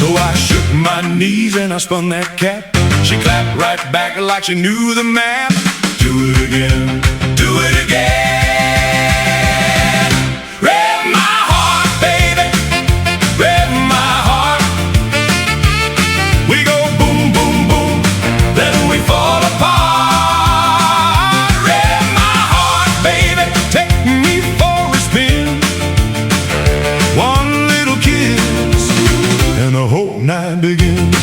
So I shook my knees and I spun that cap. She clapped right back like she knew the map. Do it again, do it again. Rev my heart, baby, rev my heart. We go boom, boom, boom, then we fall apart. Rev my heart, baby, take me for a spin. One little kiss and the whole night begins.